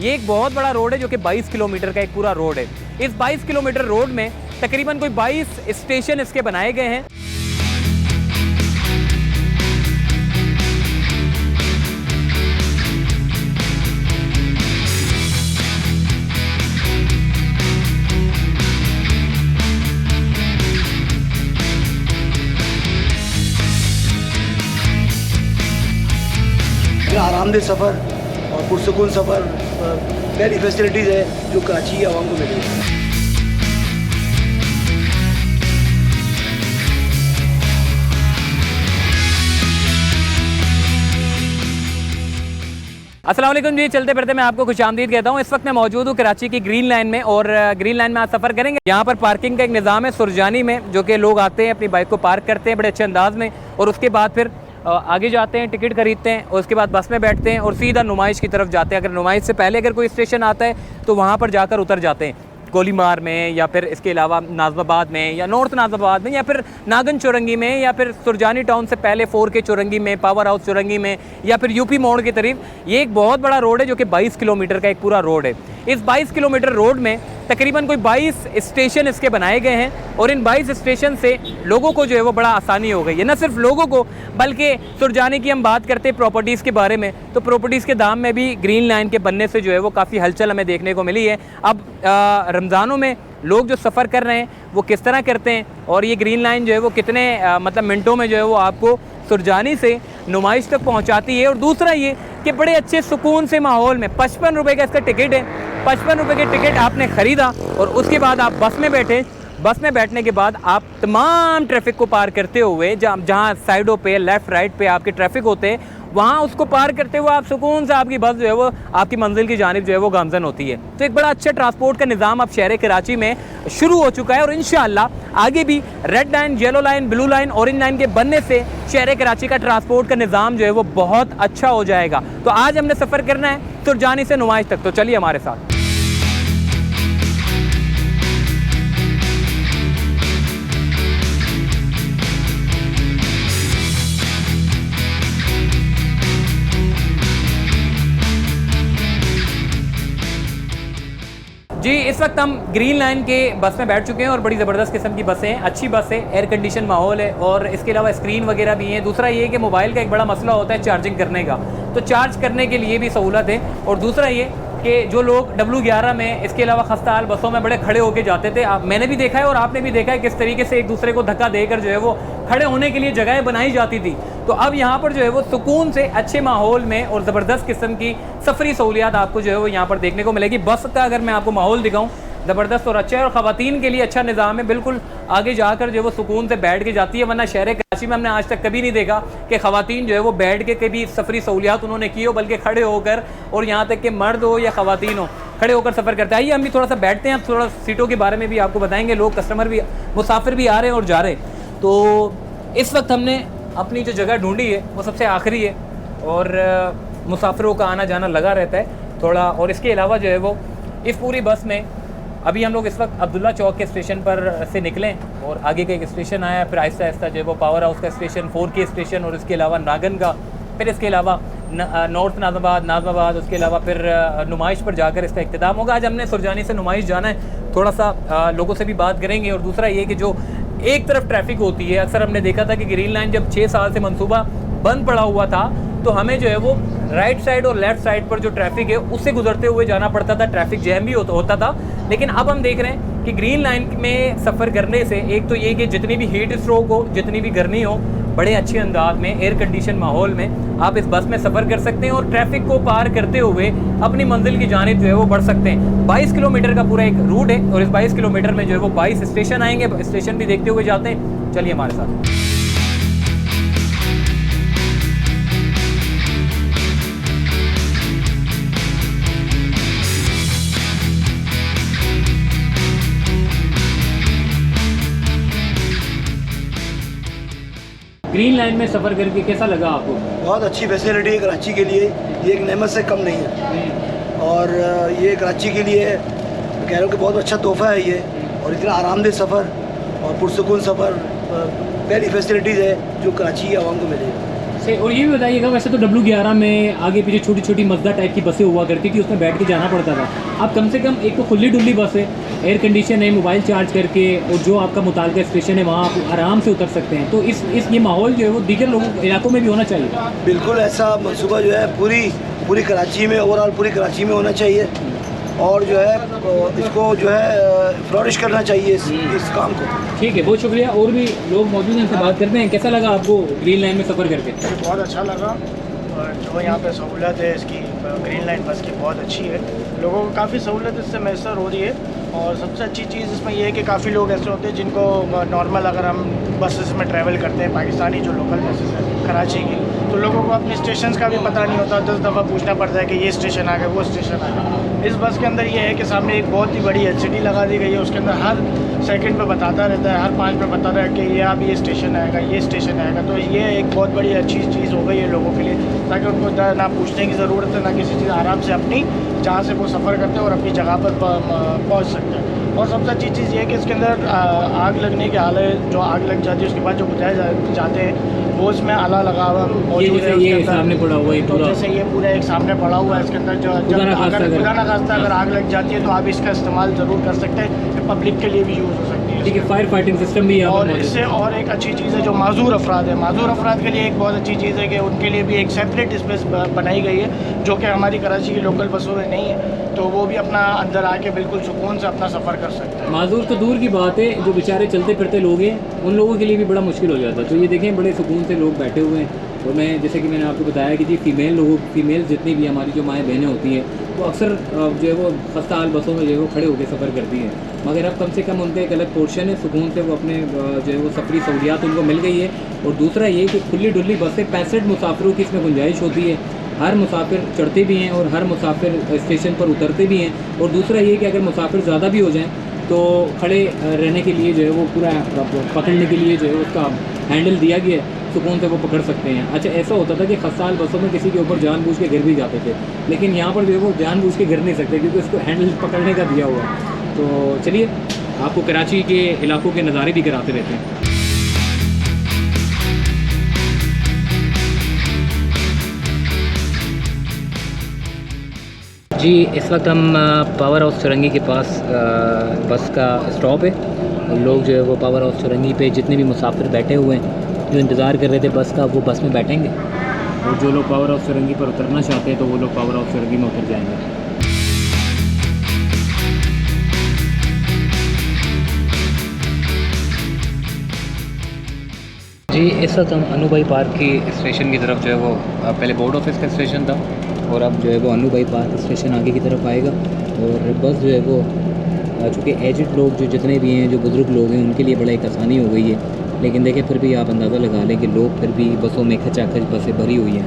ये एक बहुत बड़ा रोड है जो कि 22 किलोमीटर का एक पूरा रोड है। इस 22 किलोमीटर रोड में तकरीबन कोई 22 स्टेशन इसके बनाए गए हैं। आरामदेह सफ़र और पुरसुकून सफ़र पहली फैसिलिटीज़ है जो कराची की आवाम को मिली है। अस्सलाम वालेकुम जी, चलते फिरते मैं आपको खुशामदीद कहता हूँ। इस वक्त मैं मौजूद हूँ कराची की ग्रीन लाइन में और ग्रीन लाइन में आज सफ़र करेंगे। यहाँ पर पार्किंग का एक निज़ाम है सुरजानी में, जो कि लोग आते हैं अपनी बाइक को पार्क करते हैं बड़े अच्छे अंदाज में और उसके बाद फिर आगे जाते हैं, टिकट खरीदते हैं और उसके बाद बस में बैठते हैं और सीधा नुमाइश की तरफ जाते हैं। अगर नुमाइश से पहले अगर कोई स्टेशन आता है तो वहाँ पर जाकर उतर जाते हैं, गोलीमार में या फिर इसके अलावा नाज़माबाद में या नॉर्थ नाज़माबाद में या फिर नागन चौरंगी में या फिर सुरजानी टाउन से पहले 4K चौरंगी में, पावर हाउस चौरंगी में या फिर यूपी मोड़ की तरफ। ये एक बहुत बड़ा रोड है जो कि 22 किलोमीटर का एक पूरा रोड है। इस 22 किलोमीटर रोड में तकरीबन कोई 22 स्टेशन इसके बनाए गए हैं और इन 22 स्टेशन से लोगों को जो है वो बड़ा आसानी हो गई है। न सिर्फ लोगों को बल्कि सुरजानी की हम बात करते हैं प्रॉपर्टीज़ के बारे में, तो प्रॉपर्टीज़ के दाम में भी ग्रीन लाइन के बनने से जो है वो काफ़ी हलचल हमें देखने को मिली है। अब रमज़ानों में लोग जो सफ़र कर रहे हैं वो किस तरह करते हैं और ये ग्रीन लाइन जो है वो कितने मतलब मिनटों में जो है वो आपको सुरजानी से नुमाइश तक पहुंचाती है। और दूसरा ये कि बड़े अच्छे सुकून से माहौल में 55 रुपये का इसका टिकट है। 55 रुपये के टिकट आपने ख़रीदा और उसके बाद आप बस में बैठे। बस में बैठने के बाद आप तमाम ट्रैफिक को पार करते हुए जहाँ साइडों पे लेफ़्ट राइट पे आपके ट्रैफिक होते हैं वहाँ उसको पार करते हुए आप सुकून से आपकी बस जो है वो आपकी मंजिल की जानिब जो है वो गामज़न होती है। तो एक बड़ा अच्छा ट्रांसपोर्ट का निज़ाम अब शहर कराची में शुरू हो चुका है और इंशाअल्लाह आगे भी red line, yellow line, blue line, orange line के बनने से शहर कराची का ट्रांसपोर्ट का निज़ाम जो है वो बहुत अच्छा हो जाएगा। तो आज हमने सफ़र करना है सुरजानी से नुमाइश तक, तो चलिए हमारे साथ। जी, इस वक्त हम ग्रीन लाइन के बस में बैठ चुके हैं और बड़ी ज़बरदस्त किस्म की बसें हैं, अच्छी बस है, एयर कंडीशन माहौल है और इसके अलावा स्क्रीन वगैरह भी हैं। दूसरा ये कि मोबाइल का एक बड़ा मसला होता है चार्जिंग करने का, तो चार्ज करने के लिए भी सहूलत है। और दूसरा ये कि जो लोग W11 में इसके अलावा खस्ता हाल बसों में बड़े खड़े होकर जाते थे, मैंने भी देखा है और आपने भी देखा है किस तरीके से एक दूसरे को धक्का देकर जो है वो खड़े होने के लिए जगहें बनाई जाती थी। तो अब यहाँ पर जो है वो सुकून से अच्छे माहौल में और ज़बरदस्त किस्म की सफरी सहूलियात आपको जो है वो यहाँ पर देखने को मिलेगी। बस का अगर मैं आपको माहौल दिखाऊँ ज़बरदस्त और अच्छा है और ख़वातीन के लिए अच्छा निज़ाम है, बिल्कुल आगे जाकर जो है वो सुकून से बैठ के जाती है। वरना शहर कराची में हमने आज तक कभी नहीं देखा कि ख़वातीन जो है वो बैठ के कभी सफरी सहूलियात उन्होंने की हो, बल्कि खड़े होकर, और यहाँ तक कि मर्द हो या ख़वातीन हो खड़े होकर सफ़र करते हैं। आइए हम भी थोड़ा सा बैठते हैं, थोड़ा सीटों के बारे में भी आपको बताएंगे। लोग कस्टमर भी, मुसाफिर भी आ रहे हैं और जा रहे हैं। तो इस वक्त हमने अपनी जो जगह ढूंढी है वो सबसे आखिरी है और मुसाफिरों का आना जाना लगा रहता है थोड़ा। और इसके अलावा जो है वो इस पूरी बस में अभी हम लोग इस वक्त अब्दुल्ला चौक के स्टेशन पर से निकलें और आगे का एक स्टेशन आया, फिर आहिस्ता आहिस्ता जो है वो पावर हाउस का स्टेशन, 4K स्टेशन और इसके अलावा नागन का, फिर इसके अलावा नॉर्थ नाज़माबाद, उसके अलावा फिर नुमाइश पर जाकर इसका इख्तिताम होगा। आज हमने सुरजानी से नुमाइश जाना है, थोड़ा सा लोगों से भी बात करेंगे। और दूसरा ये कि जो एक तरफ ट्रैफिक होती है, अक्सर हमने देखा था कि ग्रीन लाइन जब 6 साल से मंसूबा बंद पड़ा हुआ था तो हमें जो है वो राइट साइड और लेफ़्ट साइड पर जो ट्रैफिक है उससे गुजरते हुए जाना पड़ता था, ट्रैफिक जैम भी होता था। लेकिन अब हम देख रहे हैं कि ग्रीन लाइन में सफ़र करने से एक तो ये कि जितनी भी हीट स्ट्रोक हो, जितनी भी गर्मी हो, बड़े अच्छे अंदाज में एयर कंडीशन माहौल में आप इस बस में सफ़र कर सकते हैं और ट्रैफिक को पार करते हुए अपनी मंजिल की जानिब जो है वो बढ़ सकते हैं। 22 किलोमीटर का पूरा एक रूट है और इस 22 किलोमीटर में जो है वो 22 स्टेशन आएंगे, स्टेशन भी देखते हुए जाते हैं। चलिए हमारे साथ। ग्रीन लाइन में सफ़र करके कैसा लगा आपको? बहुत अच्छी फैसिलिटी है कराची के लिए, ये एक नेमत से कम नहीं है और ये कराची के लिए कह रहा हूँ कि बहुत अच्छा तोहफ़ा है ये। और इतना आरामदेह सफ़र और पुरसुकून सफ़र पहली फैसिलिटीज़ है जो कराची की आवाम को मिलेगी। अच्छा, और ये भी बताइएगा, वैसे तो W11 में आगे पीछे छोटी छोटी मजदा टाइप की बसें हुआ करती थी, उसमें बैठ के जाना पड़ता था। अब कम से कम एक तो खुली डुल्ली बस है, एयर कंडीशन है, मोबाइल चार्ज करके, और जो आपका मुताल्लिका स्टेशन है वहाँ आप आराम से उतर सकते हैं। तो इस ये माहौल जो है वो दीगर लोगों इलाकों में भी होना चाहिए। बिल्कुल ऐसा मनसूबा जो है पूरी कराची में, ओवरऑल पूरी कराची में होना चाहिए, और जो है इसको जो है फ्लॉरिश करना चाहिए इस काम को। ठीक है, बहुत शुक्रिया। और भी लोग मौजूद हैं, उनसे बात करते हैं। कैसा लगा आपको ग्रीन लाइन में सफ़र करके? बहुत अच्छा लगा, और जो यहाँ पे सहूलत है इसकी ग्रीन लाइन बस की बहुत अच्छी है। लोगों को काफ़ी सहूलत इससे मैसर हो रही है, और सबसे अच्छी चीज़ इसमें यह है कि काफ़ी लोग ऐसे होते हैं जिनको नॉर्मल, अगर हम बसेस में ट्रैवल करते हैं, पाकिस्तानी जो लोकल बसेस हैं कराची की, तो लोगों को अपने स्टेशन का भी पता नहीं होता, 10 दफ़ा पूछना पड़ता है कि ये स्टेशन आ गया, वो स्टेशन आ गया। इस बस के अंदर ये है कि सामने एक बहुत ही बड़ी LCD लगा दी गई है, उसके अंदर हर सेकंड पे बताता रहता है, हर 5 पे बताता है कि ये अब ये स्टेशन आएगा, ये स्टेशन आएगा। तो ये एक बहुत बड़ी अच्छी चीज़ हो गई है लोगों के लिए, ताकि उनको ना पूछने की ज़रूरत है, ना किसी चीज़, आराम से अपनी जहाँ से वो सफ़र करते हैं और अपनी जगह पर पहुँच सकते हैं। और सबसे अच्छी चीज़ ये है कि इसके अंदर आग लगने के हालत, जो आग लग जाती है उसके बाद जो बुझाए जाते हैं, वो इसमें आला लगा हुआ मौजूद है। ये सामने पड़ा हुआ है तो पूरा, जैसे ये पूरा एक सामने पड़ा हुआ है, इसके अंदर जो अगर खुदा ना खास्ता अगर आग लग जाती है तो आप इसका इस्तेमाल ज़रूर कर सकते हैं, कि पब्लिक के लिए भी यूज़ हो सकती है। ठीक है, फायर फाइटिंग सिस्टम भी है। और इससे और एक अच्छी चीज़ है जो माजूर अफराद है, माजूर अफराद के लिए एक बहुत अच्छी चीज़ है कि उनके लिए भी एक सेपरेट स्पेस बनाई गई है, जो कि हमारी कराची की लोकल बसों में नहीं है। तो वो भी अपना अंदर आके बिल्कुल सुकून से अपना सफ़र कर सकते हैं। माजूर तो दूर की बात है, जो बेचारे चलते फिरते लोग हैं उन लोगों के लिए भी बड़ा मुश्किल हो जाता है। तो ये देखें, बड़े सुकून से लोग बैठे हुए हैं। और मैं जैसे कि मैंने आपको बताया कि जी फीमेल जितनी भी हमारी जो माएँ बहनें होती हैं, वो अक्सर जो है वो खस्ता हाल बसों में जो है वो खड़े होकर सफ़र करती हैं, मगर अब कम से कम उनका एक अलग पोर्शन है, सुकून से वो अपने जो है वो सफरी सहूलियात उनको मिल गई है। और दूसरा ये कि खुली डुल्ली बसें 65 मुसाफिरों की इसमें गुंजाइश होती है, हर मुसाफिर चढ़ते भी हैं और हर मुसाफिर स्टेशन पर उतरते भी हैं। और दूसरा ये कि अगर मुसाफिर ज़्यादा भी हो जाएं तो खड़े रहने के लिए जो है वो पूरा पकड़ने के लिए जो है उसका हैंडल दिया गया है, सुकून से वो पकड़ सकते हैं। अच्छा, ऐसा होता था कि खस्ताल बसों में किसी के ऊपर जानबूझ के गिर भी जाते थे, लेकिन यहाँ पर जो है वो जानबूझ के गिर नहीं सकते क्योंकि उसको हैंडल पकड़ने का दिया हुआ है। तो चलिए, आपको कराची के इलाकों के नज़ारे भी कराते रहते हैं। जी, इस वक्त हम पावर हाउस चौरंगी के पास बस का स्टॉप है, और लोग जो है वो पावर हाउस चौरंगी पे जितने भी मुसाफिर बैठे हुए हैं जो इंतज़ार कर रहे थे बस का, वो बस में बैठेंगे, और जो लोग पावर हाउस चौरंगी पर उतरना चाहते हैं तो वो लोग पावर हाउस चौरंगी में उतर जाएंगे। जी, इस वक्त हम अनु भाई पार्क की स्टेशन की तरफ जो है वो पहले बोर्ड ऑफिस का स्टेशन था, और अब जो है वो अनु भाई पार्क स्टेशन आगे की तरफ आएगा। और बस जो है वो चूँकि एजड लोग जो जितने भी हैं, जो बुज़ुर्ग लोग हैं, उनके लिए बड़ा एक आसानी हो गई है। लेकिन देखिए, फिर भी आप अंदाज़ा लगा लें कि लोग फिर भी बसों में खचाखच बसें भरी हुई हैं,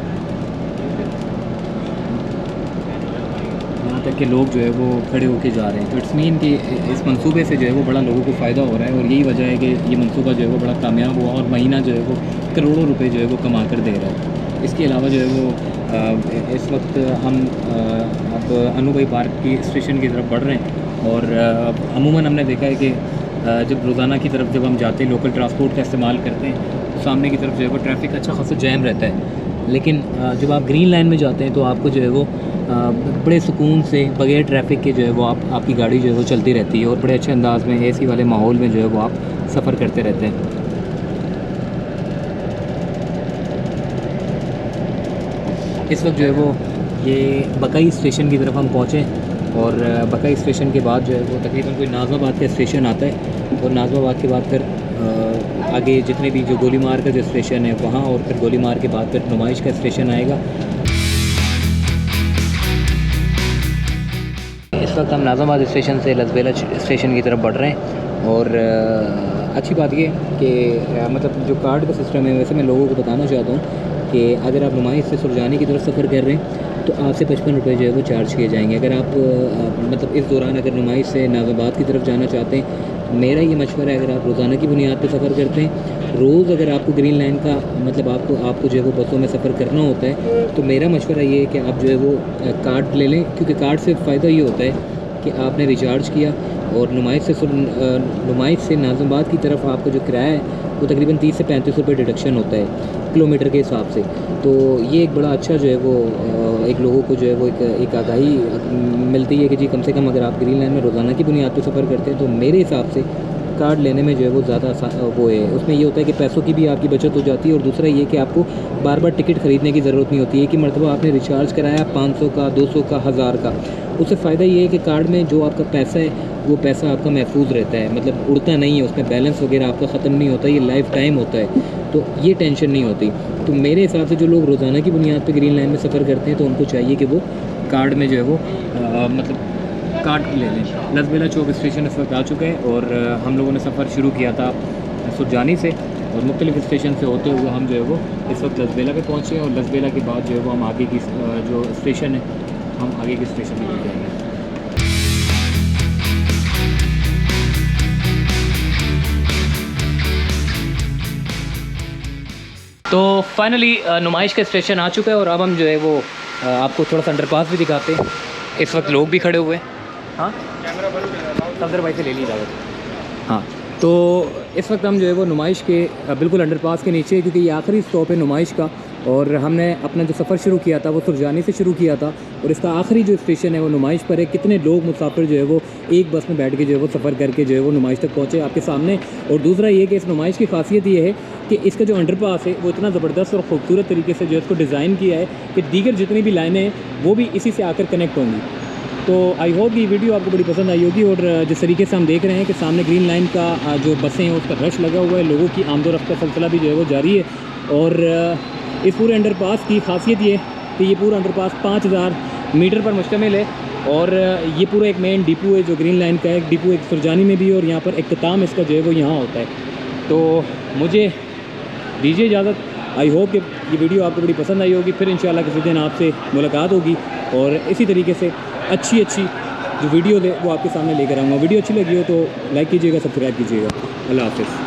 यहाँ तक कि लोग जो है वो खड़े होके जा रहे हैं। तो इट्स मीन कि इस मंसूबे से जो है वो बड़ा लोगों को फ़ायदा हो रहा है, और यही वजह है कि ये मंसूबा जो है वो बड़ा कामयाब हुआ और महीना जो है वो करोड़ों रुपए जो है वो कमा कर दे रहा है। इसके अलावा जो है वो इस वक्त हम अब अनु भाई पार्क की स्टेशन की तरफ बढ़ रहे हैं, और अमूमन हमने देखा है कि जब रोज़ाना की तरफ जब हम जाते हैं, लोकल ट्रांसपोर्ट का इस्तेमाल करते हैं, तो सामने की तरफ जो है वो ट्रैफिक अच्छा खासा जैम रहता है। लेकिन जब आप ग्रीन लाइन में जाते हैं तो आपको जो है वो बड़े सुकून से बगैर ट्रैफिक के जो है वो आपकी गाड़ी जो है वो चलती रहती है, और बड़े अच्छे अंदाज में AC वाले माहौल में जो है वो आप सफ़र करते रहते हैं। इस वक्त जो है वो ये बकई स्टेशन की तरफ हम पहुँचे, और बकई स्टेशन के बाद जो है वो तकरीबन कोई नाज़माबाद का स्टेशन आता है, और नाज़माबाद के बाद फिर आगे जितने भी जो गोलीमार का जो स्टेशन है वहाँ, और फिर गोलीमार के बाद फिर नुमाइश का स्टेशन आएगा। इस वक्त हम नाज़माबाद स्टेशन से लसबेला स्टेशन की तरफ बढ़ रहे हैं, और अच्छी बात ये कि मतलब जो कार्ड का सिस्टम है, वैसे मैं लोगों को बताना चाहता हूँ कि अगर आप नुमाइश से सुरजानी की तरफ सफ़र कर रहे हैं तो आपसे 55 रुपये जो है वो चार्ज किए जाएंगे। अगर आप मतलब इस दौरान अगर नुमाइश से नाज़ाबाद की तरफ जाना चाहते हैं, मेरा ये मशवरा है, अगर आप रोज़ाना की बुनियाद पर सफ़र करते हैं, रोज़ अगर आपको ग्रीन लाइन का मतलब आपको जो है वो बसों में सफ़र करना होता है, तो मेरा मशवरा ये है कि आप जो है वो कार्ड ले लें, क्योंकि कार्ड से फ़ायदा ये होता है कि आपने रिचार्ज किया, और नुमाइश से नाज़ाबाद की तरफ आपको जो किराया है वो तकरीबन 30 से 35 रुपये डिडक्शन होता है। किलोमीटर के हिसाब से। तो ये एक बड़ा अच्छा जो है वो एक लोगों को जो है वो एक आगाही मिलती है कि जी कम से कम अगर आप ग्रीन लाइन में रोज़ाना की बुनियाद पर सफ़र करते हैं तो मेरे हिसाब से कार्ड लेने में जो है वो ज़्यादा वो है। उसमें ये होता है कि पैसों की भी आपकी बचत हो जाती है और दूसरा ये कि आपको बार बार टिकट ख़रीदने की ज़रूरत नहीं होती है कि मरतबा आपने रिचार्ज कराया 500 का, 200 का, 1000 का, उससे फ़ायदा ये है कि कार्ड में जो आपका पैसा है वो पैसा आपका महफूज रहता है, मतलब उड़ता नहीं है, उसमें बैलेंस वगैरह आपका ख़त्म नहीं होता, ये लाइफ टाइम होता है, तो ये टेंशन नहीं होती। तो मेरे हिसाब से जो लोग रोज़ाना की बुनियाद पर ग्रीन लाइन में सफ़र करते हैं तो उनको चाहिए कि वो कार्ड में जो है वो मतलब कार्ड ले लें। लसबेला चौक स्टेशन इस वक्त आ चुका है और हम लोगों ने सफ़र शुरू किया था सुरजानी से और मुख्तलिफ स्टेशन से होते हुए हम जो है वो इस वक्त लसबेला पे पहुँचे और लसबेला के बाद जो है वो हम आगे की जो स्टेशन है हम आगे के स्टेशन पर जाएंगे। तो फाइनली नुमाइश का स्टेशन आ चुका है और अब हम जो है वो आपको थोड़ा सा अंडरपास भी दिखाते हैं। इस वक्त लोग भी खड़े हुए हैं। हाँ सफदर भाई से ले ली इजाज़त। हाँ तो इस वक्त हम जो है वो नुमाइश के बिल्कुल अंडरपास के नीचे, क्योंकि ये आखिरी स्टॉप है नुमाइश का और हमने अपना जो सफ़र शुरू किया था वो सुरजानी से शुरू किया था और इसका आखिरी जो स्टेशन है वो नुमाइश पर है। कितने लोग मुसाफिर जो है वो एक बस में बैठ के जो है वो सफ़र करके जो है वो नुमाइश तक पहुँचे आपके सामने। और दूसरा ये कि इस नुमाइश की खासियत ये है कि इसका जो अंडरपास है वो इतना ज़बरदस्त और ख़ूबसूरत तरीके से जो है इसको डिज़ाइन किया है कि दीगर जितनी भी लाइनें हैं वो भी इसी से आकर कनेक्ट होंगी। तो आई होप ये वीडियो आपको बड़ी पसंद आई होगी। और जिस तरीके से हम देख रहे हैं कि सामने ग्रीन लाइन का जो बसें हैं उसका रश लगा हुआ है, लोगों की आमदोरफ्त का सिलसिला भी जो है वो जारी है। और इस पूरे अंडरपास की खासियत ये है कि ये पूरा अंडरपास 5000 मीटर पर मुश्तमिल है और ये पूरा एक मेन डिपो है जो ग्रीन लाइन का है। एक डिपो एक सुरजानी में भी है और यहाँ पर इख्तिताम इसका जो है वो यहाँ होता है। तो मुझे दीजिए इजाज़त। आई होप कि ये वीडियो आपको बड़ी पसंद आई होगी। फिर इंशाल्लाह किसी दिन आपसे मुलाकात होगी और इसी तरीके से अच्छी जो वीडियो है वो आपके सामने लेकर आऊँगा। वीडियो अच्छी लगी हो तो लाइक कीजिएगा, सब्सक्राइब कीजिएगा। अल्लाह हाफ़िज़।